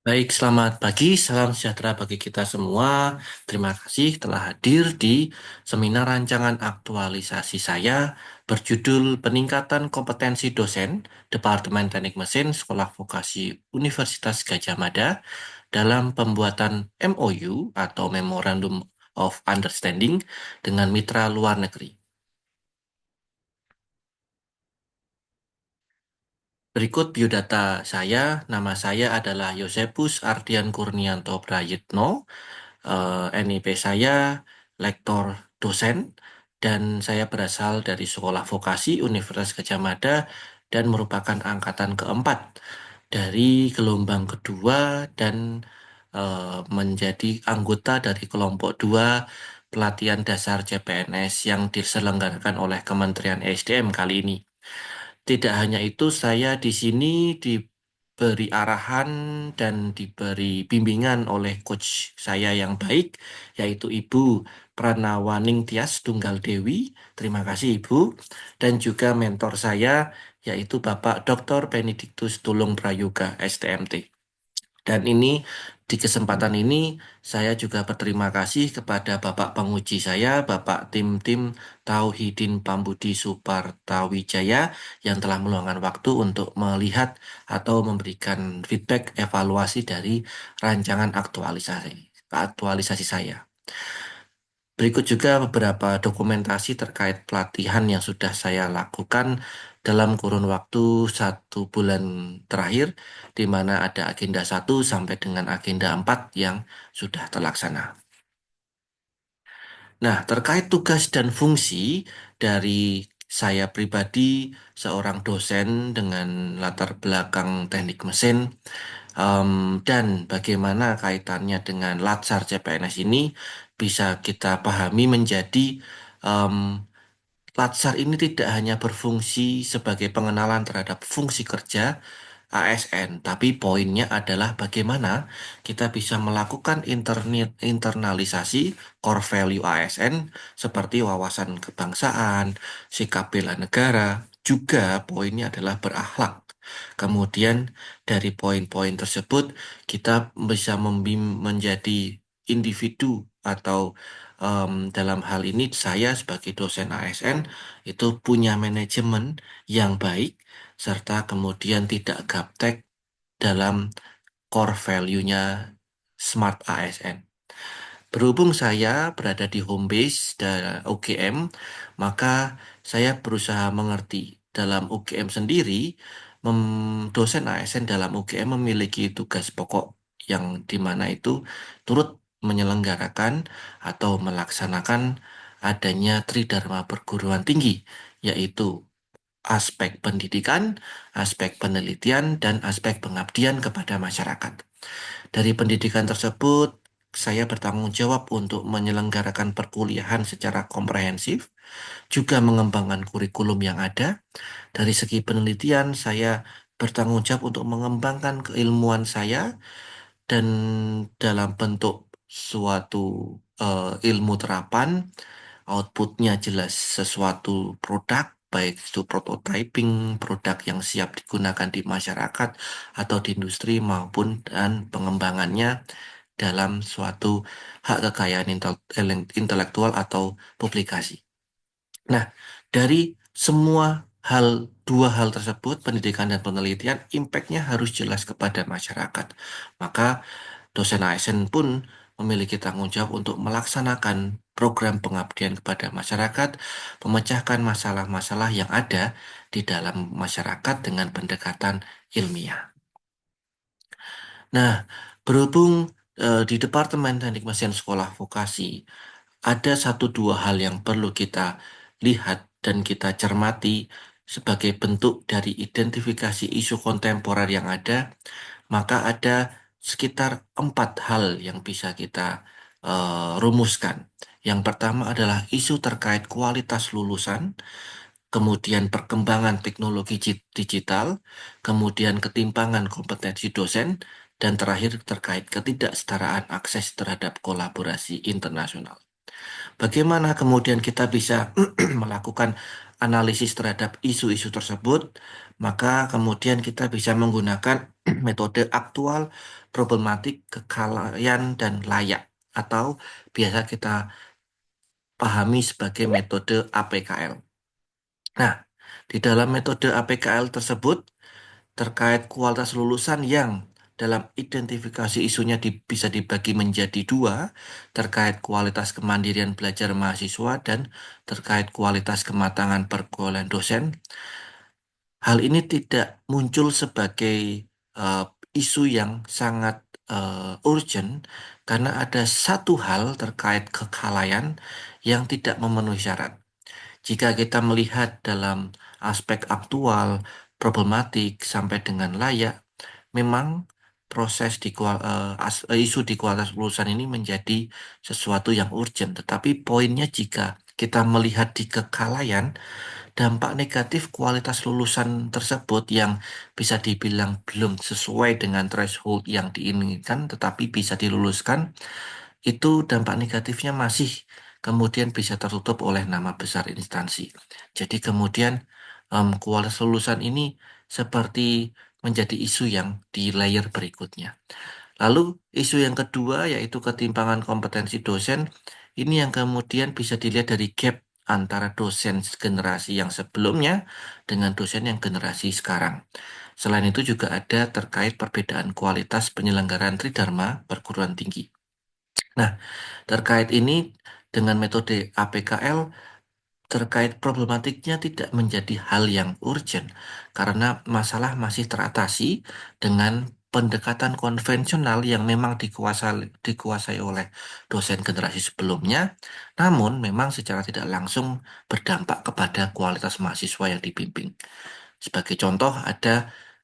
Baik, selamat pagi, salam sejahtera bagi kita semua. Terima kasih telah hadir di seminar rancangan aktualisasi saya berjudul Peningkatan Kompetensi Dosen Departemen Teknik Mesin Sekolah Vokasi Universitas Gadjah Mada dalam pembuatan MOU atau Memorandum of Understanding dengan mitra luar negeri. Berikut biodata saya. Nama saya adalah Yosepus Ardian Kurnianto Prayitno. NIP saya lektor dosen dan saya berasal dari Sekolah Vokasi Universitas Gadjah Mada dan merupakan angkatan keempat dari gelombang kedua dan menjadi anggota dari kelompok dua pelatihan dasar CPNS yang diselenggarakan oleh Kementerian SDM kali ini. Tidak hanya itu, saya di sini diberi arahan dan diberi bimbingan oleh coach saya yang baik, yaitu Ibu Pranawaning Tias Tunggal Dewi. Terima kasih Ibu. Dan juga mentor saya, yaitu Bapak Dr. Benediktus Tulung Prayoga, STMT. Dan ini di kesempatan ini saya juga berterima kasih kepada Bapak penguji saya, Bapak Tim-Tim Tauhidin Pambudi Supartawijaya yang telah meluangkan waktu untuk melihat atau memberikan feedback evaluasi dari rancangan aktualisasi saya. Berikut juga beberapa dokumentasi terkait pelatihan yang sudah saya lakukan dalam kurun waktu 1 bulan terakhir, di mana ada agenda 1 sampai dengan agenda 4 yang sudah terlaksana. Nah, terkait tugas dan fungsi dari saya pribadi, seorang dosen dengan latar belakang teknik mesin, em, dan bagaimana kaitannya dengan Latsar CPNS ini bisa kita pahami menjadi em, Latsar ini tidak hanya berfungsi sebagai pengenalan terhadap fungsi kerja ASN, tapi poinnya adalah bagaimana kita bisa melakukan internalisasi core value ASN seperti wawasan kebangsaan, sikap bela negara, juga poinnya adalah berakhlak. Kemudian dari poin-poin tersebut kita bisa menjadi individu atau dalam hal ini saya sebagai dosen ASN itu punya manajemen yang baik serta kemudian tidak gaptek dalam core value-nya Smart ASN. Berhubung saya berada di home base dan UGM, maka saya berusaha mengerti dalam UGM sendiri, dosen ASN dalam UGM memiliki tugas pokok yang dimana itu turut menyelenggarakan atau melaksanakan adanya Tridharma perguruan tinggi, yaitu aspek pendidikan, aspek penelitian, dan aspek pengabdian kepada masyarakat. Dari pendidikan tersebut, saya bertanggung jawab untuk menyelenggarakan perkuliahan secara komprehensif, juga mengembangkan kurikulum yang ada. Dari segi penelitian, saya bertanggung jawab untuk mengembangkan keilmuan saya dan dalam bentuk suatu ilmu terapan, outputnya jelas sesuatu produk, baik itu prototyping, produk yang siap digunakan di masyarakat atau di industri maupun dan pengembangannya dalam suatu hak kekayaan intelektual atau publikasi. Nah, dari semua dua hal tersebut, pendidikan dan penelitian, impact-nya harus jelas kepada masyarakat. Maka dosen ASN pun memiliki tanggung jawab untuk melaksanakan program pengabdian kepada masyarakat, memecahkan masalah-masalah yang ada di dalam masyarakat dengan pendekatan ilmiah. Nah, berhubung di Departemen Teknik Mesin Sekolah Vokasi, ada satu dua hal yang perlu kita lihat dan kita cermati sebagai bentuk dari identifikasi isu kontemporer yang ada, maka ada sekitar 4 hal yang bisa kita rumuskan. Yang pertama adalah isu terkait kualitas lulusan, kemudian perkembangan teknologi digital, kemudian ketimpangan kompetensi dosen, dan terakhir terkait ketidaksetaraan akses terhadap kolaborasi internasional. Bagaimana kemudian kita bisa melakukan analisis terhadap isu-isu tersebut, maka kemudian kita bisa menggunakan metode aktual, problematik, kekhalayan, dan layak, atau biasa kita pahami sebagai metode APKL. Nah, di dalam metode APKL tersebut, terkait kualitas lulusan yang dalam identifikasi isunya bisa dibagi menjadi dua, terkait kualitas kemandirian belajar mahasiswa dan terkait kualitas kematangan pergaulan dosen. Hal ini tidak muncul sebagai eh, isu yang sangat urgent karena ada satu hal terkait kekhalayan yang tidak memenuhi syarat. Jika kita melihat dalam aspek aktual, problematik, sampai dengan layak, memang proses isu di kualitas lulusan ini menjadi sesuatu yang urgent. Tetapi poinnya jika kita melihat di kekhalayan, dampak negatif kualitas lulusan tersebut yang bisa dibilang belum sesuai dengan threshold yang diinginkan, tetapi bisa diluluskan, itu dampak negatifnya masih kemudian bisa tertutup oleh nama besar instansi. Jadi kemudian kualitas lulusan ini seperti menjadi isu yang di layer berikutnya. Lalu isu yang kedua yaitu ketimpangan kompetensi dosen. Ini yang kemudian bisa dilihat dari gap antara dosen generasi yang sebelumnya dengan dosen yang generasi sekarang. Selain itu juga ada terkait perbedaan kualitas penyelenggaraan Tridharma perguruan tinggi. Nah, terkait ini dengan metode APKL terkait problematiknya tidak menjadi hal yang urgent karena masalah masih teratasi dengan pendekatan konvensional yang memang dikuasai oleh dosen generasi sebelumnya, namun memang secara tidak langsung berdampak kepada kualitas mahasiswa yang dibimbing. Sebagai contoh,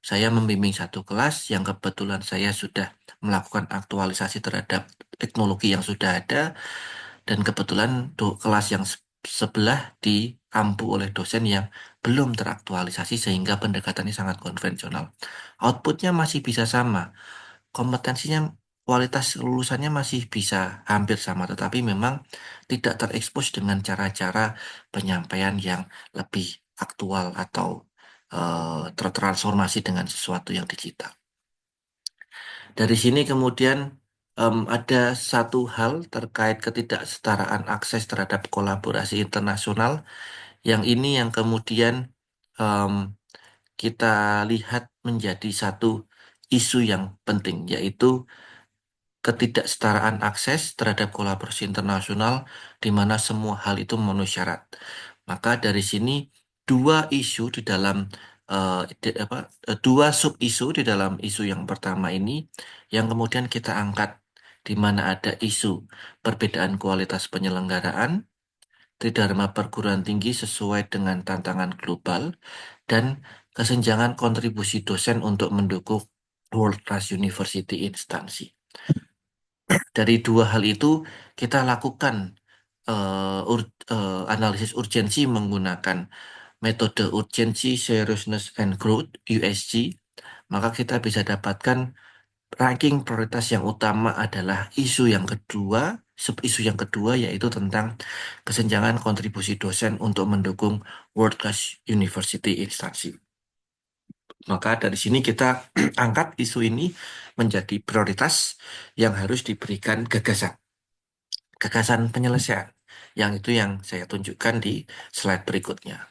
saya membimbing satu kelas yang kebetulan saya sudah melakukan aktualisasi terhadap teknologi yang sudah ada, dan kebetulan kelas yang sebelah diampu oleh dosen yang belum teraktualisasi sehingga pendekatannya sangat konvensional. Outputnya masih bisa sama, kompetensinya, kualitas lulusannya masih bisa hampir sama, tetapi memang tidak terekspos dengan cara-cara penyampaian yang lebih aktual atau tertransformasi dengan sesuatu yang digital. Dari sini kemudian ada satu hal terkait ketidaksetaraan akses terhadap kolaborasi internasional, yang ini yang kemudian em, kita lihat menjadi satu isu yang penting, yaitu ketidaksetaraan akses terhadap kolaborasi internasional di mana semua hal itu memenuhi syarat. Maka dari sini dua isu di dalam dua sub isu di dalam isu yang pertama ini yang kemudian kita angkat, di mana ada isu perbedaan kualitas penyelenggaraan Tridharma perguruan tinggi sesuai dengan tantangan global dan kesenjangan kontribusi dosen untuk mendukung World Class University instansi. Dari dua hal itu kita lakukan analisis urgensi menggunakan metode urgency, seriousness, and growth (USG). Maka kita bisa dapatkan ranking prioritas yang utama adalah isu yang kedua, sub isu yang kedua yaitu tentang kesenjangan kontribusi dosen untuk mendukung World Class University instansi. Maka dari sini kita angkat isu ini menjadi prioritas yang harus diberikan gagasan penyelesaian. Yang itu yang saya tunjukkan di slide berikutnya.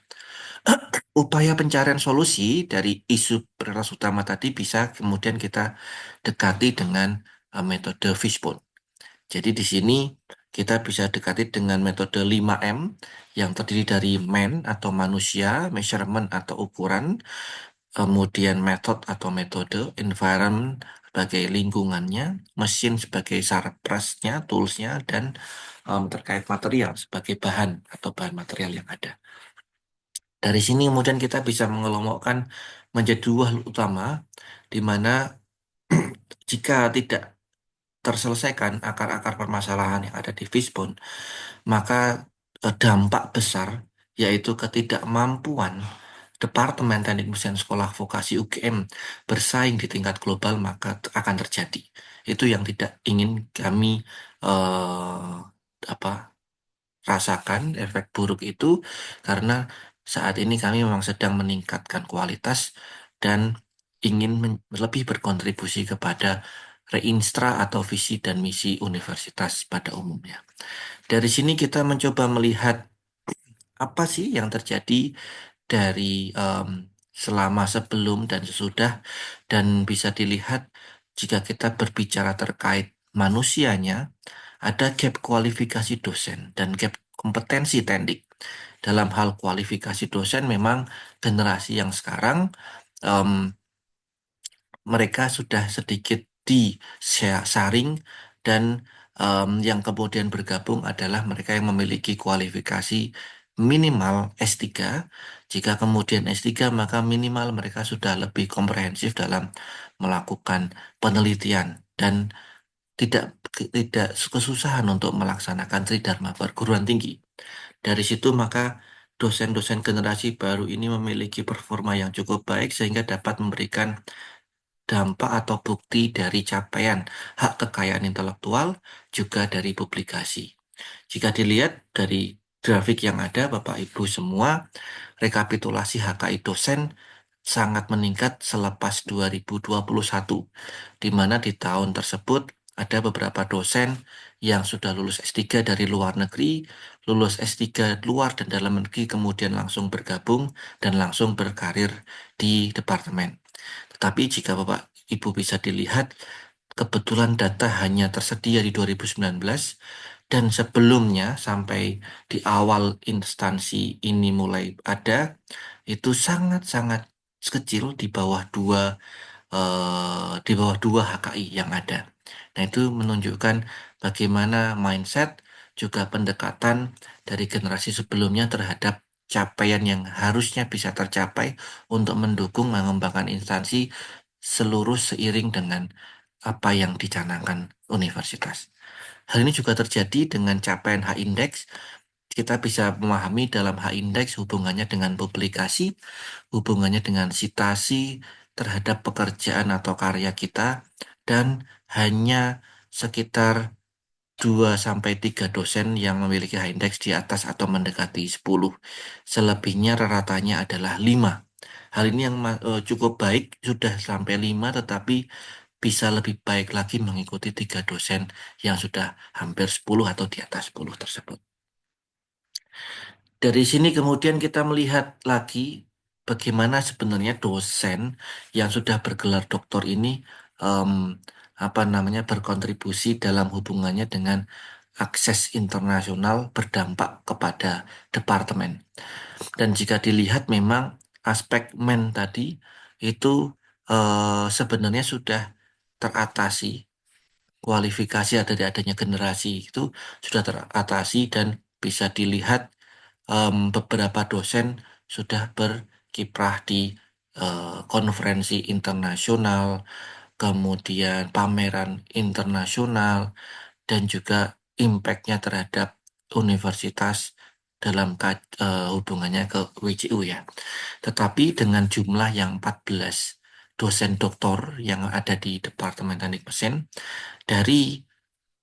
Upaya pencarian solusi dari isu prioritas utama tadi bisa kemudian kita dekati dengan metode Fishbone. Jadi di sini kita bisa dekati dengan metode 5M yang terdiri dari man atau manusia, measurement atau ukuran, kemudian method atau metode, environment sebagai lingkungannya, mesin sebagai sarprasnya, toolsnya, dan terkait material sebagai bahan atau bahan material yang ada. Dari sini kemudian kita bisa mengelompokkan menjadi dua hal utama, di mana jika tidak terselesaikan akar-akar permasalahan yang ada di Fishbone, maka dampak besar yaitu ketidakmampuan Departemen Teknik Mesin Sekolah Vokasi UGM bersaing di tingkat global maka akan terjadi. Itu yang tidak ingin kami apa rasakan efek buruk itu, karena saat ini kami memang sedang meningkatkan kualitas dan ingin lebih berkontribusi kepada reinstra atau visi dan misi universitas pada umumnya. Dari sini kita mencoba melihat apa sih yang terjadi dari em, selama sebelum dan sesudah, dan bisa dilihat jika kita berbicara terkait manusianya, ada gap kualifikasi dosen dan gap kompetensi teknik. Dalam hal kualifikasi dosen, memang generasi yang sekarang em, mereka sudah sedikit disaring, dan yang kemudian bergabung adalah mereka yang memiliki kualifikasi minimal S3. Jika kemudian S3, maka minimal mereka sudah lebih komprehensif dalam melakukan penelitian dan tidak tidak kesusahan untuk melaksanakan tridharma perguruan tinggi. Dari situ maka dosen-dosen generasi baru ini memiliki performa yang cukup baik sehingga dapat memberikan dampak atau bukti dari capaian hak kekayaan intelektual, juga dari publikasi. Jika dilihat dari grafik yang ada, Bapak Ibu semua, rekapitulasi HKI dosen sangat meningkat selepas 2021, di mana di tahun tersebut ada beberapa dosen yang sudah lulus S3 dari luar negeri, lulus S3 luar dan dalam negeri, kemudian langsung bergabung dan langsung berkarir di departemen. Tetapi jika Bapak Ibu bisa dilihat, kebetulan data hanya tersedia di 2019, dan sebelumnya sampai di awal instansi ini mulai ada, itu sangat-sangat kecil, di bawah dua HKI yang ada. Nah, itu menunjukkan bagaimana mindset juga pendekatan dari generasi sebelumnya terhadap capaian yang harusnya bisa tercapai untuk mendukung mengembangkan instansi seluruh seiring dengan apa yang dicanangkan universitas. Hal ini juga terjadi dengan capaian H-index. Kita bisa memahami dalam H-index hubungannya dengan publikasi, hubungannya dengan citasi terhadap pekerjaan atau karya kita, dan hanya sekitar 2 sampai 3 dosen yang memiliki H-index di atas atau mendekati 10. Selebihnya ratanya adalah 5. Hal ini yang cukup baik, sudah sampai 5, tetapi bisa lebih baik lagi mengikuti 3 dosen yang sudah hampir 10 atau di atas 10 tersebut. Dari sini kemudian kita melihat lagi bagaimana sebenarnya dosen yang sudah bergelar doktor ini em, apa namanya berkontribusi dalam hubungannya dengan akses internasional, berdampak kepada departemen. Dan jika dilihat memang aspek men tadi itu sebenarnya sudah teratasi. Kualifikasi dari adanya generasi itu sudah teratasi, dan bisa dilihat beberapa dosen sudah berkiprah di konferensi internasional, kemudian pameran internasional, dan juga impactnya terhadap universitas dalam hubungannya ke WCU ya. Tetapi dengan jumlah yang 14 dosen doktor yang ada di Departemen Teknik Mesin, dari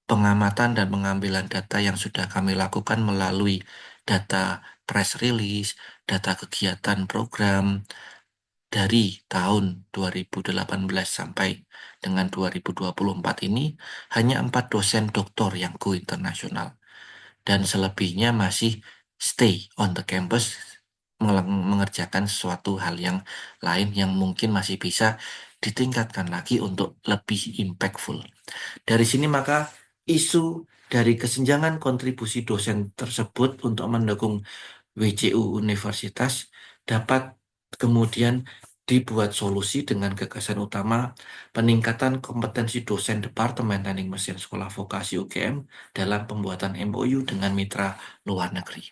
pengamatan dan pengambilan data yang sudah kami lakukan melalui data press release, data kegiatan program dari tahun 2018 sampai dengan 2024 ini, hanya 4 dosen doktor yang go internasional, dan selebihnya masih stay on the campus mengerjakan sesuatu hal yang lain yang mungkin masih bisa ditingkatkan lagi untuk lebih impactful. Dari sini maka isu dari kesenjangan kontribusi dosen tersebut untuk mendukung WCU universitas dapat kemudian dibuat solusi dengan gagasan utama peningkatan kompetensi dosen Departemen Teknik Mesin Sekolah Vokasi UGM dalam pembuatan MOU dengan mitra luar negeri.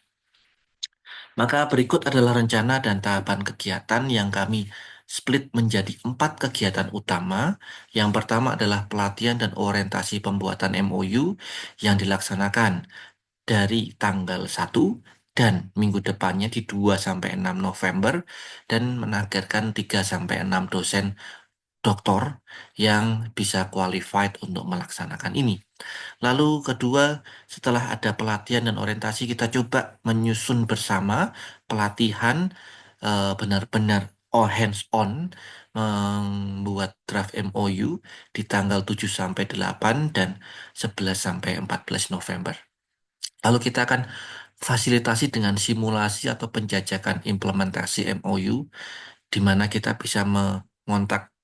Maka berikut adalah rencana dan tahapan kegiatan yang kami split menjadi 4 kegiatan utama. Yang pertama adalah pelatihan dan orientasi pembuatan MOU yang dilaksanakan dari tanggal 1 dan minggu depannya di 2 sampai 6 November, dan menargetkan 3 sampai 6 dosen doktor yang bisa qualified untuk melaksanakan ini. Lalu kedua, setelah ada pelatihan dan orientasi, kita coba menyusun bersama pelatihan benar-benar all hands on membuat draft MOU di tanggal 7 sampai 8 dan 11 sampai 14 November. Lalu kita akan fasilitasi dengan simulasi atau penjajakan implementasi MOU di mana kita bisa mengontak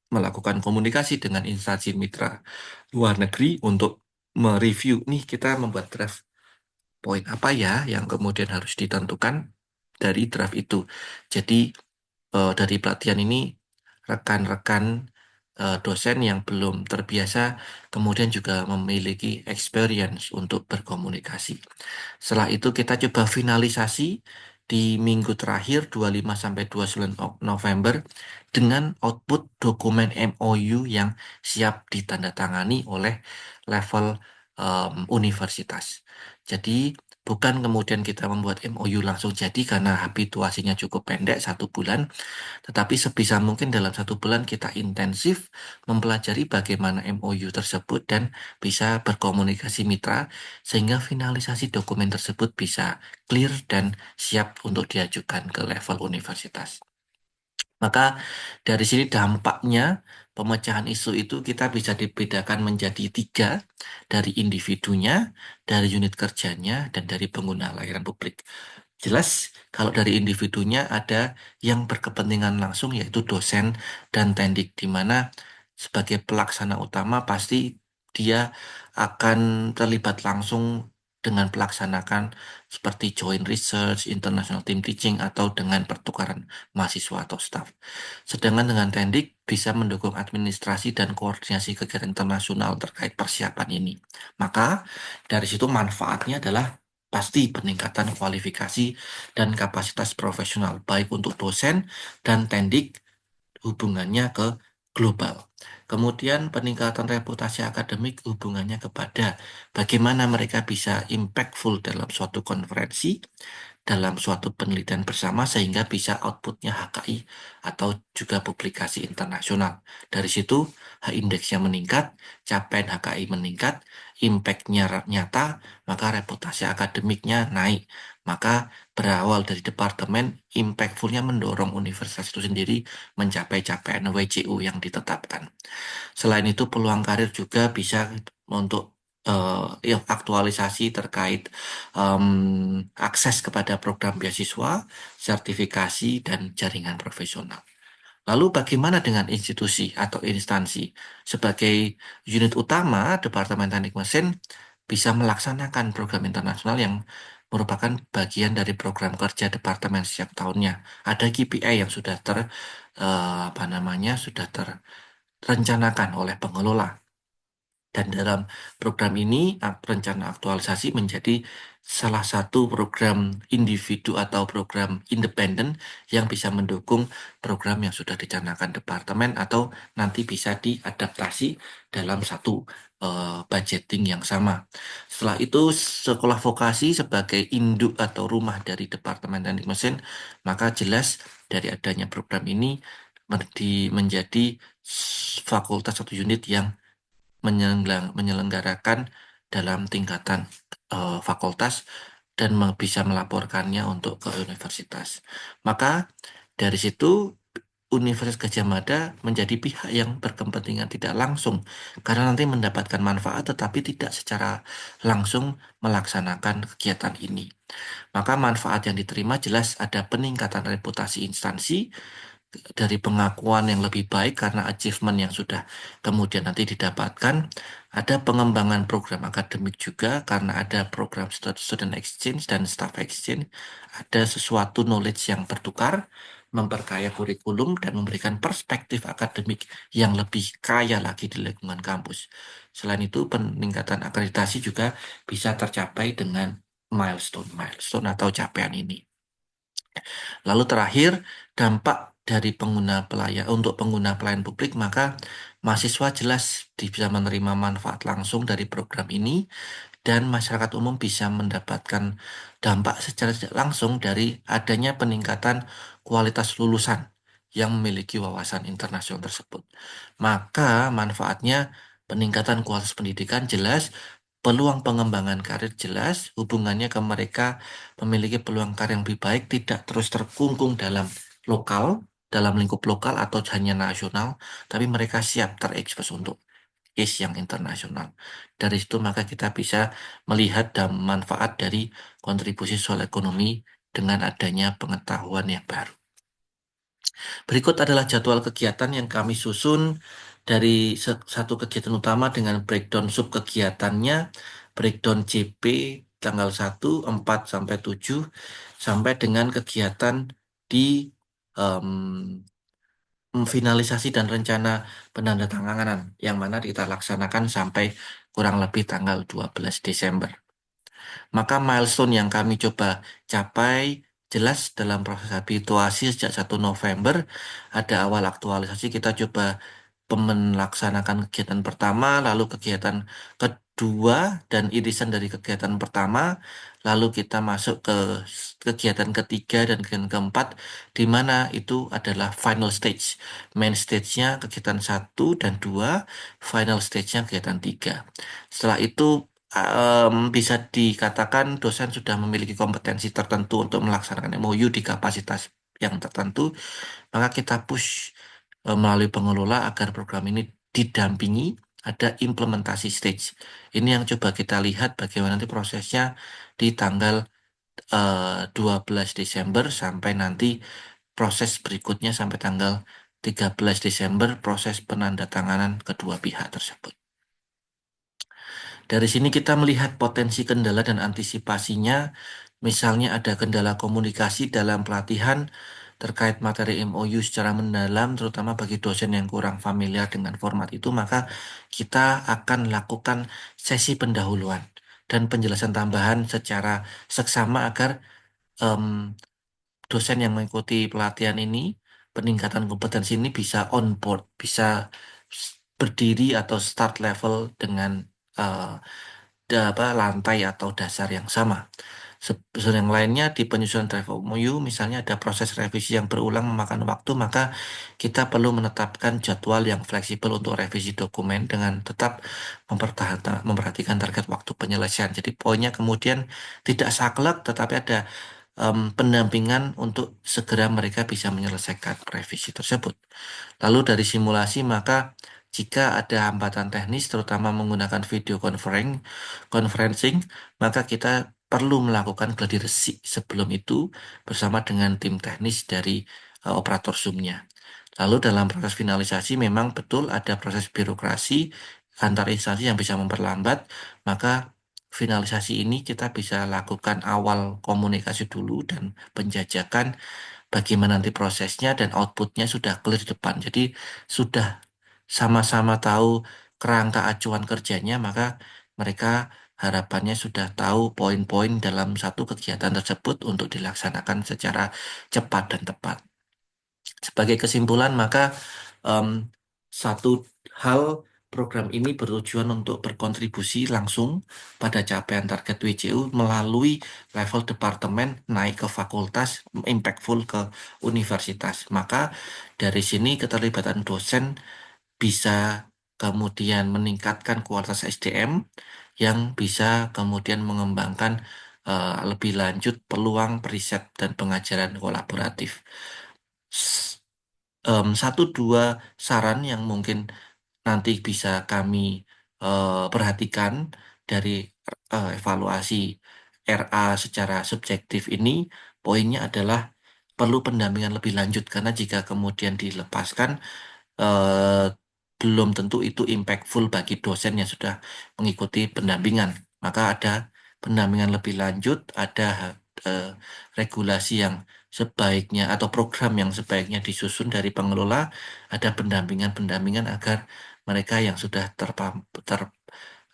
melakukan komunikasi dengan instansi mitra luar negeri untuk mereview nih kita membuat draft poin apa ya yang kemudian harus ditentukan dari draft itu. Jadi dari pelatihan ini rekan-rekan dosen yang belum terbiasa kemudian juga memiliki experience untuk berkomunikasi. Setelah itu kita coba finalisasi di minggu terakhir 25 sampai 29 November dengan output dokumen MOU yang siap ditandatangani oleh level universitas. Jadi bukan kemudian kita membuat MOU langsung jadi karena habituasinya cukup pendek 1 bulan, tetapi sebisa mungkin dalam 1 bulan kita intensif mempelajari bagaimana MOU tersebut dan bisa berkomunikasi mitra sehingga finalisasi dokumen tersebut bisa clear dan siap untuk diajukan ke level universitas. Maka dari sini dampaknya pemecahan isu itu kita bisa dibedakan menjadi 3 dari individunya, dari unit kerjanya, dan dari pengguna layanan publik. Jelas kalau dari individunya ada yang berkepentingan langsung yaitu dosen dan tendik di mana sebagai pelaksana utama pasti dia akan terlibat langsung dengan pelaksanakan seperti joint research, international team teaching atau dengan pertukaran mahasiswa atau staff. Sedangkan dengan tendik bisa mendukung administrasi dan koordinasi kegiatan internasional terkait persiapan ini. Maka dari situ manfaatnya adalah pasti peningkatan kualifikasi dan kapasitas profesional baik untuk dosen dan tendik hubungannya ke global. Kemudian peningkatan reputasi akademik hubungannya kepada bagaimana mereka bisa impactful dalam suatu konferensi, dalam suatu penelitian bersama sehingga bisa outputnya HKI atau juga publikasi internasional. Dari situ H-indeksnya meningkat, capaian HKI meningkat, impact-nya nyata, maka reputasi akademiknya naik. Maka berawal dari departemen, impactful-nya mendorong universitas itu sendiri mencapai capaian WCU yang ditetapkan. Selain itu, peluang karir juga bisa untuk ya, aktualisasi terkait em, akses kepada program beasiswa, sertifikasi, dan jaringan profesional. Lalu bagaimana dengan institusi atau instansi? Sebagai unit utama, Departemen Teknik Mesin bisa melaksanakan program internasional yang merupakan bagian dari program kerja departemen setiap tahunnya. Ada KPI yang sudah apa namanya sudah terencanakan oleh pengelola. Dan dalam program ini, rencana aktualisasi menjadi salah satu program individu atau program independen yang bisa mendukung program yang sudah dicanangkan departemen atau nanti bisa diadaptasi dalam satu budgeting yang sama. Setelah itu, sekolah vokasi sebagai induk atau rumah dari Departemen Teknik Mesin, maka jelas dari adanya program ini menjadi fakultas atau unit yang menyelenggarakan dalam tingkatan fakultas dan bisa melaporkannya untuk ke universitas. Maka dari situ Universitas Gadjah Mada menjadi pihak yang berkepentingan tidak langsung karena nanti mendapatkan manfaat tetapi tidak secara langsung melaksanakan kegiatan ini. Maka manfaat yang diterima jelas ada peningkatan reputasi instansi, dari pengakuan yang lebih baik karena achievement yang sudah kemudian nanti didapatkan, ada pengembangan program akademik juga karena ada program student exchange dan staff exchange, ada sesuatu knowledge yang bertukar, memperkaya kurikulum dan memberikan perspektif akademik yang lebih kaya lagi di lingkungan kampus. Selain itu, peningkatan akreditasi juga bisa tercapai dengan milestone atau capaian ini. Lalu terakhir, dampak dari pengguna pelayan untuk pengguna pelayan publik, maka mahasiswa jelas bisa menerima manfaat langsung dari program ini dan masyarakat umum bisa mendapatkan dampak secara tidak langsung dari adanya peningkatan kualitas lulusan yang memiliki wawasan internasional tersebut. Maka manfaatnya peningkatan kualitas pendidikan jelas, peluang pengembangan karir jelas, hubungannya ke mereka memiliki peluang karir yang lebih baik, tidak terus terkungkung dalam lokal, dalam lingkup lokal atau hanya nasional, tapi mereka siap terekspos untuk case yang internasional. Dari situ maka kita bisa melihat dan manfaat dari kontribusi soal ekonomi dengan adanya pengetahuan yang baru. Berikut adalah jadwal kegiatan yang kami susun dari satu kegiatan utama dengan breakdown sub kegiatannya, breakdown JP tanggal 1, 4 sampai 7, sampai dengan kegiatan di em, finalisasi dan rencana penandatanganan yang mana kita laksanakan sampai kurang lebih tanggal 12 Desember. Maka milestone yang kami coba capai jelas dalam proses habituasi sejak 1 November, ada awal aktualisasi kita coba melaksanakan kegiatan pertama, lalu kegiatan kedua dan irisan dari kegiatan pertama, lalu kita masuk ke kegiatan ketiga dan kegiatan keempat, di mana itu adalah final stage. Main stage-nya kegiatan 1 dan 2, final stage-nya kegiatan 3. Setelah itu bisa dikatakan dosen sudah memiliki kompetensi tertentu untuk melaksanakan MOU di kapasitas yang tertentu, maka kita push melalui pengelola agar program ini didampingi ada implementasi stage. Ini yang coba kita lihat bagaimana nanti prosesnya di tanggal 12 Desember sampai nanti proses berikutnya sampai tanggal 13 Desember proses penandatanganan kedua pihak tersebut. Dari sini kita melihat potensi kendala dan antisipasinya. Misalnya ada kendala komunikasi dalam pelatihan terkait materi MOU secara mendalam, terutama bagi dosen yang kurang familiar dengan format itu, maka kita akan lakukan sesi pendahuluan dan penjelasan tambahan secara seksama agar em, dosen yang mengikuti pelatihan ini, peningkatan kompetensi ini bisa on board, bisa berdiri atau start level dengan eh, lantai atau dasar yang sama. Yang lainnya di penyusunan draft MOU, misalnya ada proses revisi yang berulang memakan waktu, maka kita perlu menetapkan jadwal yang fleksibel untuk revisi dokumen dengan tetap memperhatikan target waktu penyelesaian. Jadi poinnya kemudian tidak saklek, tetapi ada pendampingan untuk segera mereka bisa menyelesaikan revisi tersebut. Lalu dari simulasi, maka jika ada hambatan teknis, terutama menggunakan video conferencing, maka kita perlu melakukan gladi resik sebelum itu bersama dengan tim teknis dari operator Zoom-nya. Lalu dalam proses finalisasi memang betul ada proses birokrasi antar instansi yang bisa memperlambat, maka finalisasi ini kita bisa lakukan awal komunikasi dulu dan penjajakan bagaimana nanti prosesnya dan outputnya sudah clear di depan. Jadi sudah sama-sama tahu kerangka acuan kerjanya, maka mereka harapannya sudah tahu poin-poin dalam satu kegiatan tersebut untuk dilaksanakan secara cepat dan tepat. Sebagai kesimpulan, maka em, satu hal program ini bertujuan untuk berkontribusi langsung pada capaian target WCU melalui level departemen naik ke fakultas, impactful ke universitas. Maka dari sini keterlibatan dosen bisa kemudian meningkatkan kualitas SDM yang bisa kemudian mengembangkan lebih lanjut peluang periset dan pengajaran kolaboratif. Satu dua saran yang mungkin nanti bisa kami perhatikan dari evaluasi RA secara subjektif ini, poinnya adalah perlu pendampingan lebih lanjut karena jika kemudian dilepaskan eh, belum tentu itu impactful bagi dosen yang sudah mengikuti pendampingan. Maka ada pendampingan lebih lanjut, ada eh, regulasi yang sebaiknya atau program yang sebaiknya disusun dari pengelola, ada pendampingan-pendampingan agar mereka yang sudah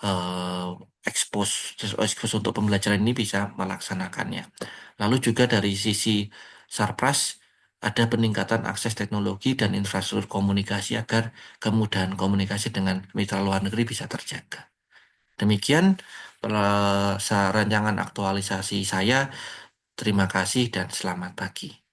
eh, expose untuk pembelajaran ini bisa melaksanakannya. Lalu juga dari sisi Sarpras ada peningkatan akses teknologi dan infrastruktur komunikasi agar kemudahan komunikasi dengan mitra luar negeri bisa terjaga. Demikian rancangan aktualisasi saya. Terima kasih dan selamat pagi.